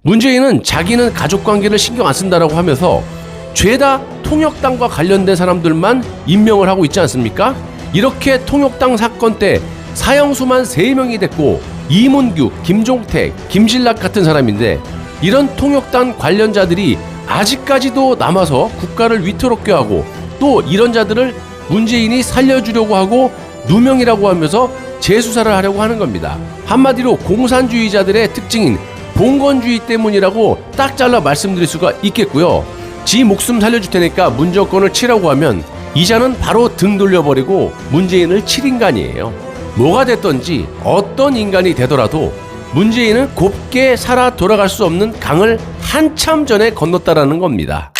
문재인은 자기는 가족관계를 신경 안 쓴다라고 하면서 죄다 통역당과 관련된 사람들만 임명을 하고 있지 않습니까? 이렇게 통역당 사건 때 사형수만 3명이 됐고 이문규, 김종택, 김진락 같은 사람인데 이런 통역당 관련자들이 아직까지도 남아서 국가를 위태롭게 하고 또 이런 자들을 문재인이 살려주려고 하고 누명이라고 하면서 재수사를 하려고 하는 겁니다. 한마디로 공산주의자들의 특징인 봉건주의 때문이라고 딱 잘라 말씀드릴 수가 있겠고요. 지 목숨 살려줄 테니까 문정권을 치라고 하면 이자는 바로 등 돌려버리고 문재인을 칠 인간이에요. 뭐가 됐던지 어떤 인간이 되더라도 문재인은 곱게 살아 돌아갈 수 없는 강을 한참 전에 건넜다라는 겁니다.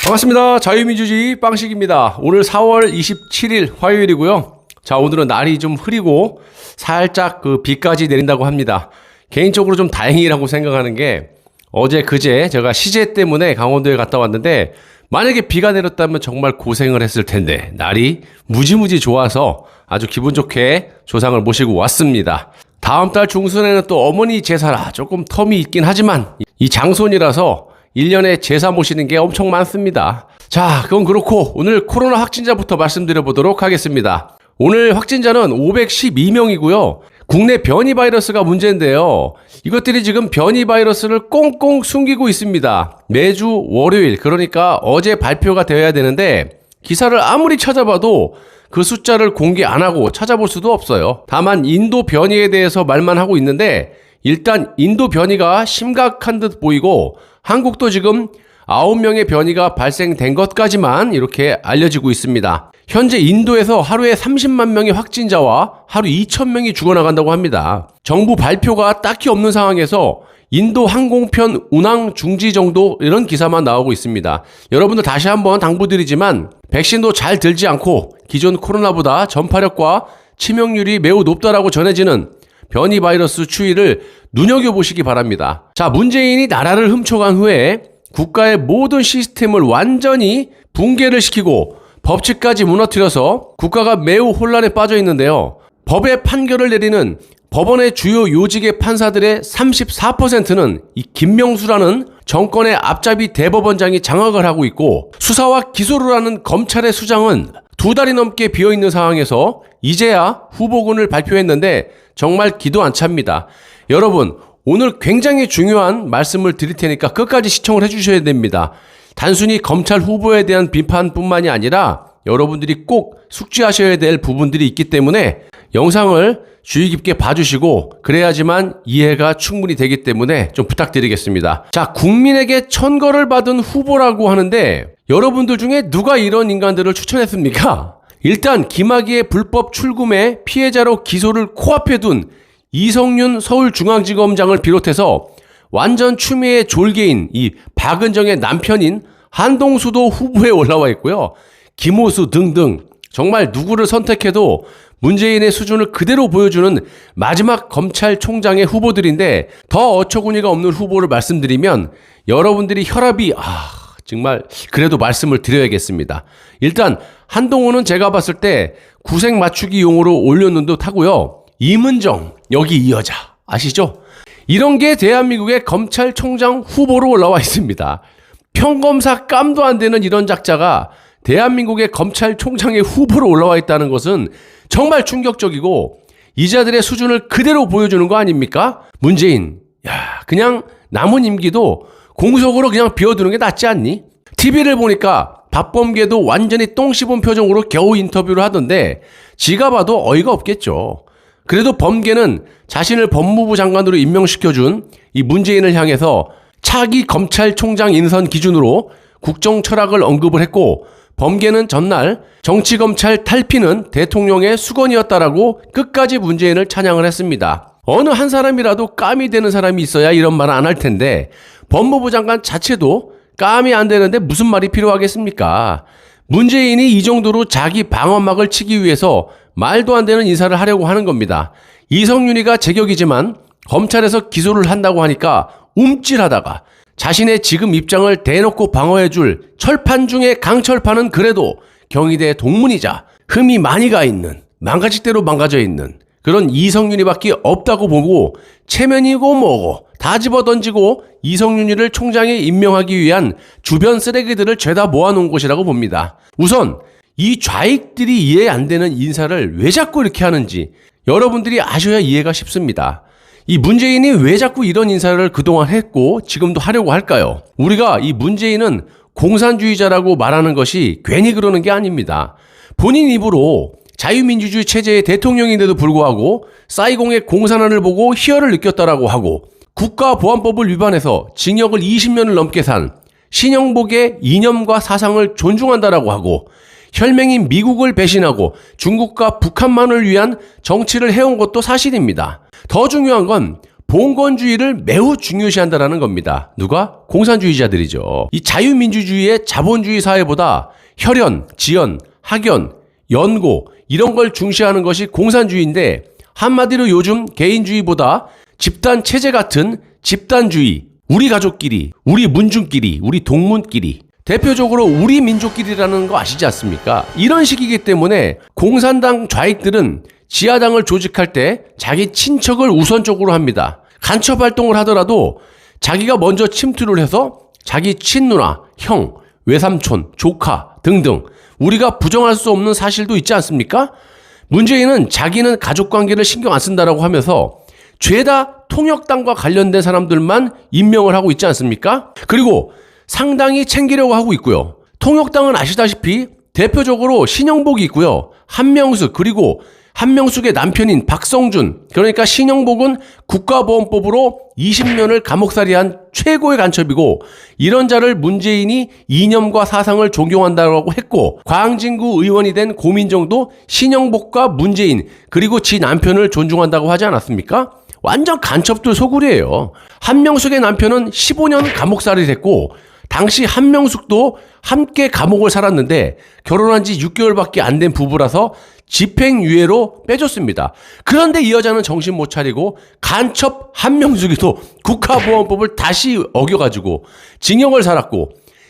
반갑습니다. 자유민주주의 빵식입니다. 오늘 4월 27일 화요일이고요. 자, 오늘은 날이 좀 흐리고 살짝 비까지 내린다고 합니다. 개인적으로 좀 다행이라고 생각하는 게 어제 그제 제가 시제 때문에 강원도에 갔다 왔는데 만약에 비가 내렸다면 정말 고생을 했을 텐데 날이 무지무지 좋아서 아주 기분 좋게 조상을 모시고 왔습니다. 다음 달 중순에는 또 어머니 제사라 조금 텀이 있긴 하지만 이 장손이라서 1년에 제사 모시는 게 엄청 많습니다. 자, 그건 그렇고 오늘 코로나 확진자부터 말씀드려보도록 하겠습니다. 오늘 확진자는 512명이고요. 국내 변이 바이러스가 문제인데요. 이것들이 지금 변이 바이러스를 꽁꽁 숨기고 있습니다. 매주 월요일, 그러니까 어제 발표가 되어야 되는데 기사를 아무리 찾아봐도 그 숫자를 공개 안 하고 찾아볼 수도 없어요. 다만 인도 변이에 대해서 말만 하고 있는데 일단 인도 변이가 심각한 듯 보이고 한국도 지금 9명의 변이가 발생된 것까지만 이렇게 알려지고 있습니다. 현재 인도에서 하루에 30만 명의 확진자와 하루 2,000명이 죽어나간다고 합니다. 정부 발표가 딱히 없는 상황에서 인도 항공편 운항 중지 정도 이런 기사만 나오고 있습니다. 여러분들 다시 한번 당부드리지만 백신도 잘 들지 않고 기존 코로나보다 전파력과 치명률이 매우 높다라고 전해지는 변이 바이러스 추이를 눈여겨보시기 바랍니다. 자, 문재인이 나라를 훔쳐간 후에 국가의 모든 시스템을 완전히 붕괴를 시키고 법칙까지 무너뜨려서 국가가 매우 혼란에 빠져 있는데요. 법의 판결을 내리는 법원의 주요 요직의 판사들의 34%는 이 김명수라는 정권의 앞잡이 대법원장이 장악을 하고 있고 수사와 기소를 하는 검찰의 수장은 2달이 넘게 비어있는 상황에서 이제야 후보군을 발표했는데 정말 기도 안 찹니다. 여러분, 오늘 굉장히 중요한 말씀을 드릴 테니까 끝까지 시청을 해주셔야 됩니다. 단순히 검찰 후보에 대한 비판뿐만이 아니라 여러분들이 꼭 숙지하셔야 될 부분들이 있기 때문에 영상을 주의 깊게 봐주시고 그래야지만 이해가 충분히 되기 때문에 좀 부탁드리겠습니다. 자, 국민에게 천거를 받은 후보라고 하는데 여러분들 중에 누가 이런 인간들을 추천했습니까? 일단 김학의의 불법 출금의 피해자로 기소를 코앞에 둔 이성윤 서울중앙지검장을 비롯해서 완전 추미애 졸개인 이 박은정의 남편인 한동수도 후보에 올라와 있고요. 김호수 등등 정말 누구를 선택해도 문재인의 수준을 그대로 보여주는 마지막 검찰총장의 후보들인데 더 어처구니가 없는 후보를 말씀드리면 여러분들이 혈압이 정말 그래도 말씀을 드려야겠습니다. 일단 한동훈은 제가 봤을 때 구색 맞추기용으로 올렸는 듯 하고요. 이문정, 여기 이 여자 아시죠? 이런 게 대한민국의 검찰총장 후보로 올라와 있습니다. 평검사 깜도 안 되는 이런 작자가 대한민국의 검찰총장의 후보로 올라와 있다는 것은 정말 충격적이고 이자들의 수준을 그대로 보여주는 거 아닙니까? 문재인, 그냥 남은 임기도 공석으로 그냥 비워두는 게 낫지 않니? TV를 보니까 박범계도 완전히 똥 씹은 표정으로 겨우 인터뷰를 하던데 지가 봐도 어이가 없겠죠. 그래도 범계는 자신을 법무부 장관으로 임명시켜준 이 문재인을 향해서 차기 검찰총장 인선 기준으로 국정 철학을 언급을 했고 범계는 전날 정치검찰 탈피는 대통령의 수건이었다라고 끝까지 문재인을 찬양을 했습니다. 어느 한 사람이라도 깜이 되는 사람이 있어야 이런 말은 안 할 텐데 법무부 장관 자체도 깜이 안 되는데 무슨 말이 필요하겠습니까? 문재인이 이 정도로 자기 방어막을 치기 위해서 말도 안 되는 인사를 하려고 하는 겁니다. 이성윤이가 제격이지만 검찰에서 기소를 한다고 하니까 움찔하다가 자신의 지금 입장을 대놓고 방어해줄 철판 중에 강철판은 그래도 경희대 동문이자 흠이 많이 가 있는 망가질 대로 망가져 있는 그런 이성윤이밖에 없다고 보고 체면이고 뭐고 다 집어던지고 이성윤이를 총장에 임명하기 위한 주변 쓰레기들을 죄다 모아놓은 곳이라고 봅니다. 우선 이 좌익들이 이해 안 되는 인사를 왜 자꾸 이렇게 하는지 여러분들이 아셔야 이해가 쉽습니다. 이 문재인이 왜 자꾸 이런 인사를 그동안 했고 지금도 하려고 할까요? 우리가 이 문재인은 공산주의자라고 말하는 것이 괜히 그러는 게 아닙니다. 본인 입으로 자유민주주의 체제의 대통령인데도 불구하고 사이공의 공산화를 보고 희열을 느꼈다라고 하고 국가보안법을 위반해서 징역을 20년을 넘게 산 신영복의 이념과 사상을 존중한다라고 하고 혈맹인 미국을 배신하고 중국과 북한만을 위한 정치를 해온 것도 사실입니다. 더 중요한 건 봉건주의를 매우 중요시한다라는 겁니다. 누가? 공산주의자들이죠. 이 자유민주주의의 자본주의 사회보다 혈연, 지연, 학연, 연고 이런 걸 중시하는 것이 공산주의인데 한마디로 요즘 개인주의보다 집단 체제 같은 집단주의, 우리 가족끼리, 우리 문중끼리, 우리 동문끼리 대표적으로 우리 민족끼리라는 거 아시지 않습니까? 이런 식이기 때문에 공산당 좌익들은 지하당을 조직할 때 자기 친척을 우선적으로 합니다. 간첩 활동을 하더라도 자기가 먼저 침투를 해서 자기 친누나, 형, 외삼촌, 조카 등등 우리가 부정할 수 없는 사실도 있지 않습니까? 문재인은 자기는 가족관계를 신경 안 쓴다라고 하면서 죄다 통역당과 관련된 사람들만 임명을 하고 있지 않습니까? 그리고 상당히 챙기려고 하고 있고요. 통역당은 아시다시피 대표적으로 신영복이 있고요. 한명숙 그리고 한명숙의 남편인 박성준 그러니까 신영복은 국가보안법으로 20년을 감옥살이한 최고의 간첩이고 이런 자를 문재인이 이념과 사상을 존경한다고 했고 광진구 의원이 된 고민정도 신영복과 문재인 그리고 지 남편을 존중한다고 하지 않았습니까? 완전 간첩들 소굴이에요. 한명숙의 남편은 15년 감옥살이 됐고 당시 한명숙도 함께 감옥을 살았는데 결혼한 지 6개월밖에 안 된 부부라서 집행유예로 빼줬습니다. 그런데 이 여자는 정신 못 차리고 간첩 한명숙이도 국가보안법을 다시 어겨가지고 징역을 살았고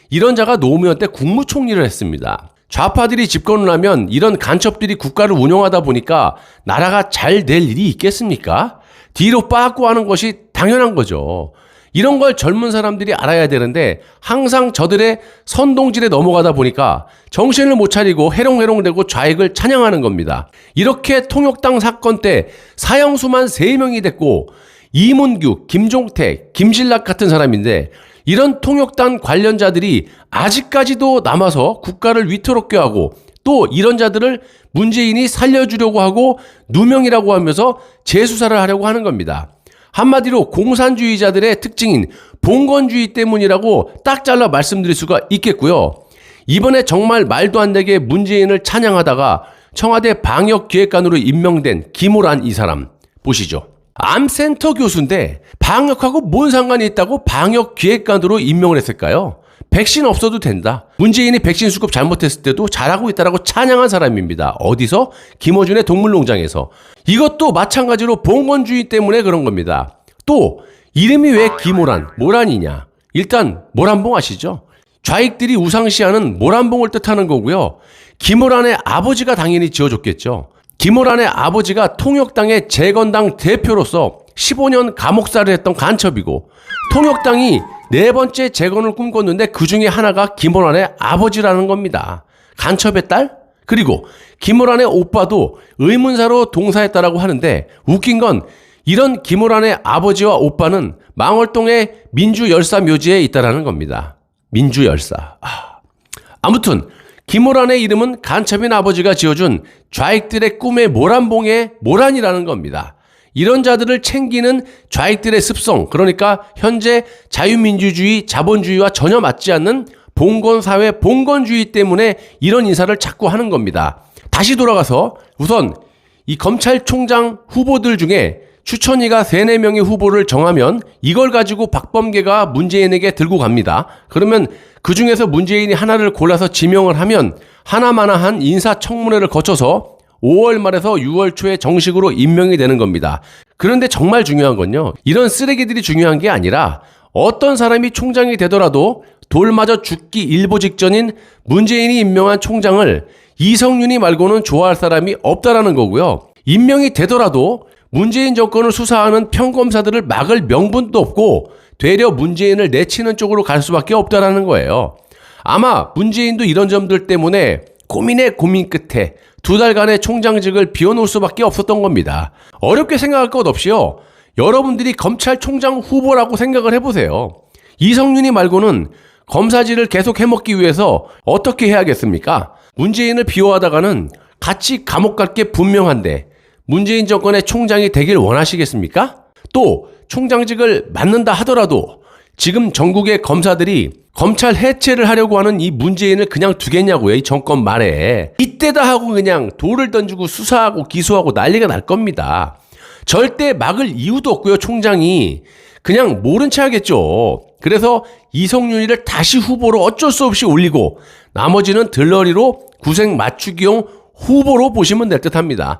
이런 자가 노무현 때 국무총리를 했습니다. 좌파들이 집권을 하면 이런 간첩들이 국가를 운영하다 보니까 나라가 잘 될 일이 있겠습니까? 뒤로 빠꾸 하는 것이 당연한 거죠. 이런 걸 젊은 사람들이 알아야 되는데 항상 저들의 선동질에 넘어가다 보니까 정신을 못 차리고 해롱해롱대고 좌익을 찬양하는 겁니다. 이렇게 통역당 사건 때 사형수만 3명이 됐고 이문규, 김종택, 김신락 같은 사람인데 이런 통역당 관련자들이 아직까지도 남아서 국가를 위태롭게 하고 또 이런 자들을 문재인이 살려주려고 하고 누명이라고 하면서 재수사를 하려고 하는 겁니다. 한마디로 공산주의자들의 특징인 봉건주의 때문이라고 딱 잘라 말씀드릴 수가 있겠고요. 이번에 정말 말도 안 되게 문재인을 찬양하다가 청와대 방역기획관으로 임명된 김호란 이 사람 보시죠. 암센터 교수인데 방역하고 뭔 상관이 있다고 방역기획관으로 임명을 했을까요? 백신 없어도 된다. 문재인이 백신 수급 잘못했을 때도 잘하고 있다라고 찬양한 사람입니다. 어디서? 김어준의 동물농장에서. 이것도 마찬가지로 봉건주의 때문에 그런 겁니다. 또 이름이 왜 김호란, 모란이냐? 일단 모란봉 아시죠? 좌익들이 우상시하는 모란봉을 뜻하는 거고요. 김호란의 아버지가 당연히 지어줬겠죠. 김호란의 아버지가 통역당의 재건당 대표로서 15년 감옥살이를 했던 간첩이고 통역당이 4번째 재건을 꿈꿨는데 그 중에 하나가 김호란의 아버지라는 겁니다. 간첩의 딸? 그리고 김호란의 오빠도 의문사로 동사했다라고 하는데 웃긴 건 이런 김호란의 아버지와 오빠는 망월동의 민주열사 묘지에 있다라는 겁니다. 민주열사. 아무튼 김호란의 이름은 간첩인 아버지가 지어준 좌익들의 꿈의 모란봉의 모란이라는 겁니다. 이런 자들을 챙기는 좌익들의 습성, 그러니까 현재 자유민주주의, 자본주의와 전혀 맞지 않는 봉건사회, 봉건주의 때문에 이런 인사를 자꾸 하는 겁니다. 다시 돌아가서 우선 이 검찰총장 후보들 중에 추천위가 3, 4명의 후보를 정하면 이걸 가지고 박범계가 문재인에게 들고 갑니다. 그러면 그 중에서 문재인이 하나를 골라서 지명을 하면 하나마나한 인사청문회를 거쳐서 5월 말에서 6월 초에 정식으로 임명이 되는 겁니다. 그런데 정말 중요한 건요. 이런 쓰레기들이 중요한 게 아니라 어떤 사람이 총장이 되더라도 돌 맞아 죽기 일보 직전인 문재인이 임명한 총장을 이성윤이 말고는 좋아할 사람이 없다라는 거고요. 임명이 되더라도 문재인 정권을 수사하는 평검사들을 막을 명분도 없고 되려 문재인을 내치는 쪽으로 갈 수밖에 없다라는 거예요. 아마 문재인도 이런 점들 때문에 고민의 고민 끝에 2달간의 총장직을 비워놓을 수밖에 없었던 겁니다. 어렵게 생각할 것 없이요. 여러분들이 검찰총장 후보라고 생각을 해보세요. 이성윤이 말고는 검사직을 계속 해먹기 위해서 어떻게 해야겠습니까? 문재인을 비호하다가는 같이 감옥 갈 게 분명한데 문재인 정권의 총장이 되길 원하시겠습니까? 또 총장직을 맡는다 하더라도 지금 전국의 검사들이 검찰 해체를 하려고 하는 이 문재인을 그냥 두겠냐고요. 이 정권 말에. 이때다 하고 그냥 돌을 던지고 수사하고 기소하고 난리가 날 겁니다. 절대 막을 이유도 없고요. 총장이 그냥 모른 체 하겠죠. 그래서 이성윤이를 다시 후보로 어쩔 수 없이 올리고 나머지는 들러리로 구색 맞추기용 후보로 보시면 될 듯합니다.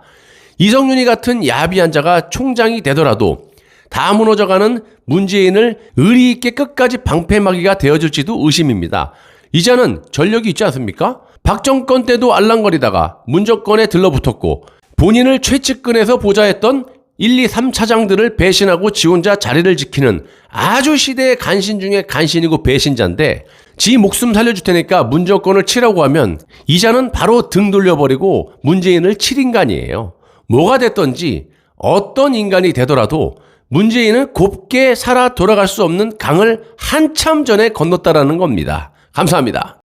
이성윤이 같은 야비한 자가 총장이 되더라도 다 무너져가는 문재인을 의리 있게 끝까지 방패막이가 되어줄지도 의심입니다. 이자는 전력이 있지 않습니까? 박정권 때도 알랑거리다가 문 정권에 들러붙었고 본인을 최측근에서 보좌했던 1, 2, 3차장들을 배신하고 지 혼자 자리를 지키는 아주 시대의 간신 중에 간신이고 배신자인데 지 목숨 살려줄 테니까 문 정권을 치라고 하면 이자는 바로 등 돌려버리고 문재인을 칠 인간이에요. 뭐가 됐던지 어떤 인간이 되더라도 문재인은 곱게 살아 돌아갈 수 없는 강을 한참 전에 건넜다라는 겁니다. 감사합니다.